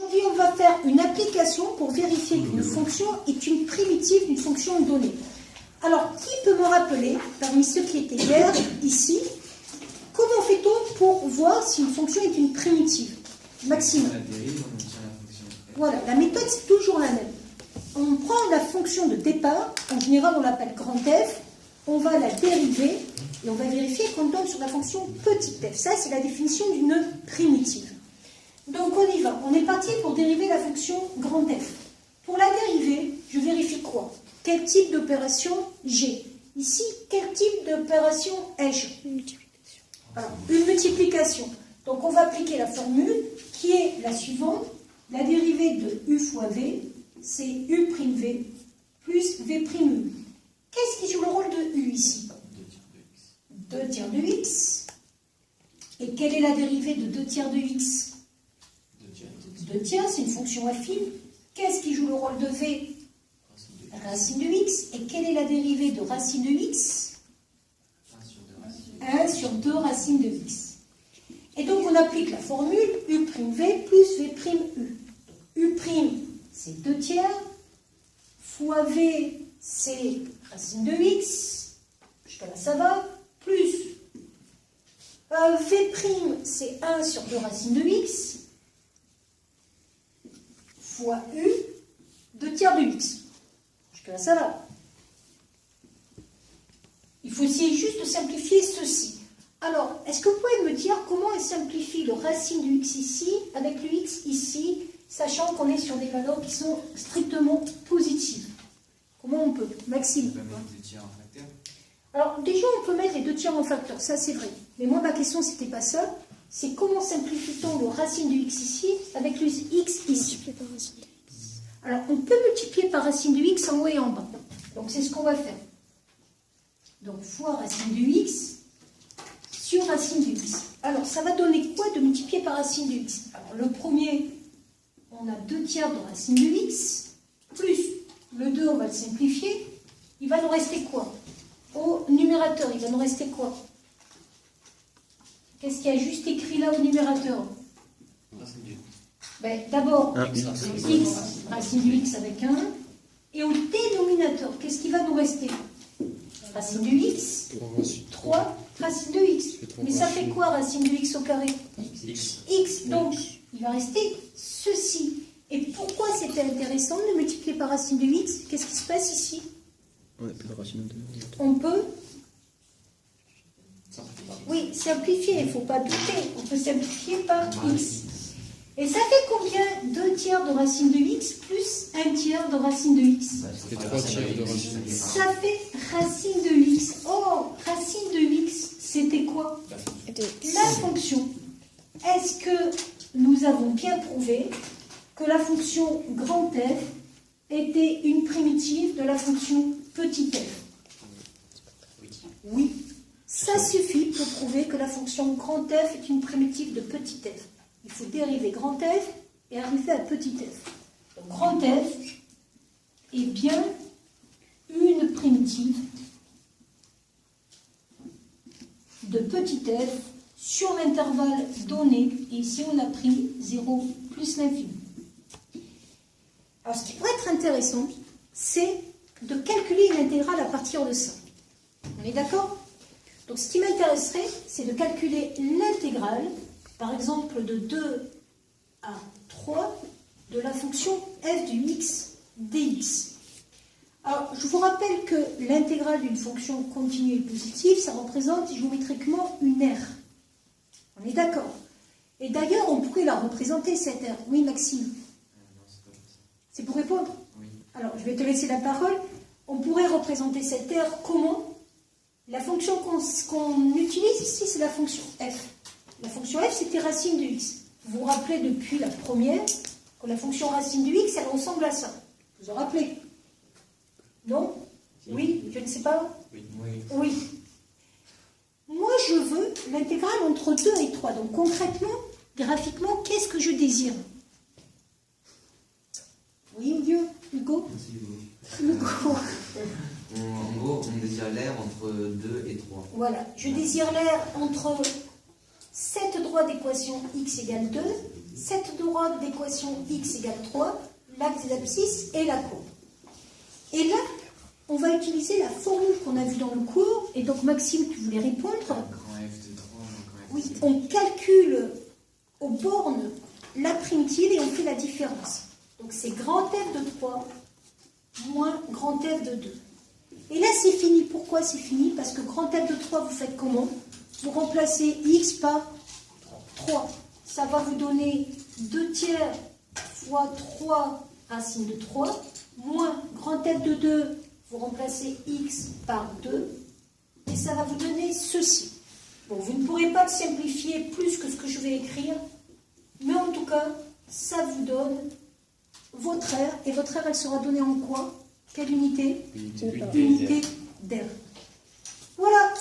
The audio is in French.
Aujourd'hui, on va faire une application pour vérifier qu'une fonction est une primitive d'une fonction donnée. Alors, qui peut me rappeler, parmi ceux qui étaient hier, ici, comment fait-on pour voir si une fonction est une primitive? Maxime. Voilà, la méthode, c'est toujours la même. On prend la fonction de départ, en général, on l'appelle grand F, on va la dériver, et on va vérifier qu'on tombe sur la fonction petit f. Ça, c'est la définition d'une primitive. Donc, on y va. On est parti pour dériver la fonction grand f. Pour la dériver, je vérifie quoi? Quel type d'opération j'ai? Ici, quel type d'opération ai-je? Une multiplication. Alors, une multiplication. Donc, on va appliquer la formule qui est la suivante. La dérivée de u fois v, c'est u' v plus v'. Qu'est-ce qui joue le rôle de u ici? 2 tiers de x. Et quelle est la dérivée de 2 tiers de x? 2 tiers, c'est une fonction affine. Qu'est-ce qui joue le rôle de v? Racine de x. Et quelle est la dérivée de racine de x? 1 sur 2 racines de x. Et donc on applique la formule u'v plus v'. U', c'est 2 tiers, fois v, c'est racine de x, jusqu'à là ça va, plus v', c'est 1 sur 2 racines de x, fois u, 2 tiers de x. Jusqu'à là ça va. Il faut essayer juste de simplifier ceci. Alors, est-ce que vous pouvez me dire comment elle simplifie le racine du x ici avec le x ici, sachant qu'on est sur des valeurs qui sont strictement positives? Comment on peut? Maxime? On peut mettre 2 tiers en facteur. Alors, déjà, on peut mettre les 2 tiers en facteur, ça c'est vrai. Mais moi, ma question, c'était pas ça. C'est comment simplifie-t-on le racine du x ici avec le x ici? Alors, on peut multiplier par racine du x en haut et en bas. Donc, c'est ce qu'on va faire. Donc, fois racine du x sur racine du x. Alors, ça va donner quoi de multiplier par racine du x? Alors, le premier, on a 2 tiers de racine de x, plus le 2, on va le simplifier. Il va nous rester quoi? Au numérateur, il va nous rester quoi? Qu'est-ce qu'il y a juste écrit là au numérateur? Ben, d'abord, x, racine du x avec 1. Et au dénominateur, qu'est-ce qui va nous rester? Racine de x, 3 racine de x. Mais ça fait quoi racine de x au carré? X. Donc, il va rester ceci. Et pourquoi c'était intéressant de multiplier par racine de x? Qu'est-ce qui se passe ici? On n'a plus de racine de 2. On peut... Oui, simplifier, il ne faut pas douter. On peut simplifier par x. Et ça fait combien? 2 tiers de racine de x plus 1 tiers de racine de x? C'est 3 tiers de racine de x. Ça fait racine de x. Oh, racine de x, c'était quoi? La fonction. Est-ce que nous avons bien prouvé que la fonction grand f était une primitive de la fonction petit f? Oui. Ça suffit pour prouver que la fonction grand f est une primitive de petit f. Il faut dériver grand f et arriver à petit f. Donc grand f est bien une primitive de petit f sur l'intervalle donné. Et ici, on a pris 0 plus l'infini. Alors, ce qui pourrait être intéressant, c'est de calculer une intégrale à partir de ça. On est d'accord? Donc, ce qui m'intéresserait, c'est de calculer l'intégrale, par exemple, de 2 à 3 de la fonction f de x dx. Alors, je vous rappelle que l'intégrale d'une fonction continue et positive, ça représente géométriquement une R. On est d'accord? Et d'ailleurs, on pourrait la représenter, cette R. Oui, Maxime? C'est pour répondre? Oui. Alors, je vais te laisser la parole. On pourrait représenter cette R comment? La fonction qu'on utilise ici, c'est la fonction f. La fonction f, c'était racine de x. Vous vous rappelez depuis la première que la fonction racine de x, elle ressemble à ça. Vous vous en rappelez? Non? Oui? Je ne sais pas? Oui. Moi, je veux l'intégrale entre 2 et 3. Donc, concrètement, graphiquement, qu'est-ce que je désire? Oui, Hugo? Hugo. En gros, on désire l'air entre 2 et 3. Voilà. Je désire l'air entre 7 droits d'équation x égale 2, 7 droits d'équation x égale 3, l'axe des abscisses et la courbe. Et là, on va utiliser la formule qu'on a vue dans le cours, et donc Maxime, tu voulais répondre. Grand F de 3, grand F Oui, de 7. on calcule aux bornes la primitive et on fait la différence. Donc c'est grand F de 3 moins grand F de 2. Et là, c'est fini. Pourquoi c'est fini? Parce que grand F de 3, vous faites comment? Vous remplacez x par 3. Ça va vous donner 2 tiers fois 3 racine de 3, moins grand F de 2, vous remplacez x par 2, et ça va vous donner ceci. Bon, vous ne pourrez pas le simplifier plus que ce que je vais écrire, mais en tout cas, ça vous donne votre R, et votre R, elle sera donnée en quoi? Quelle unité? Unité d'air. Voilà.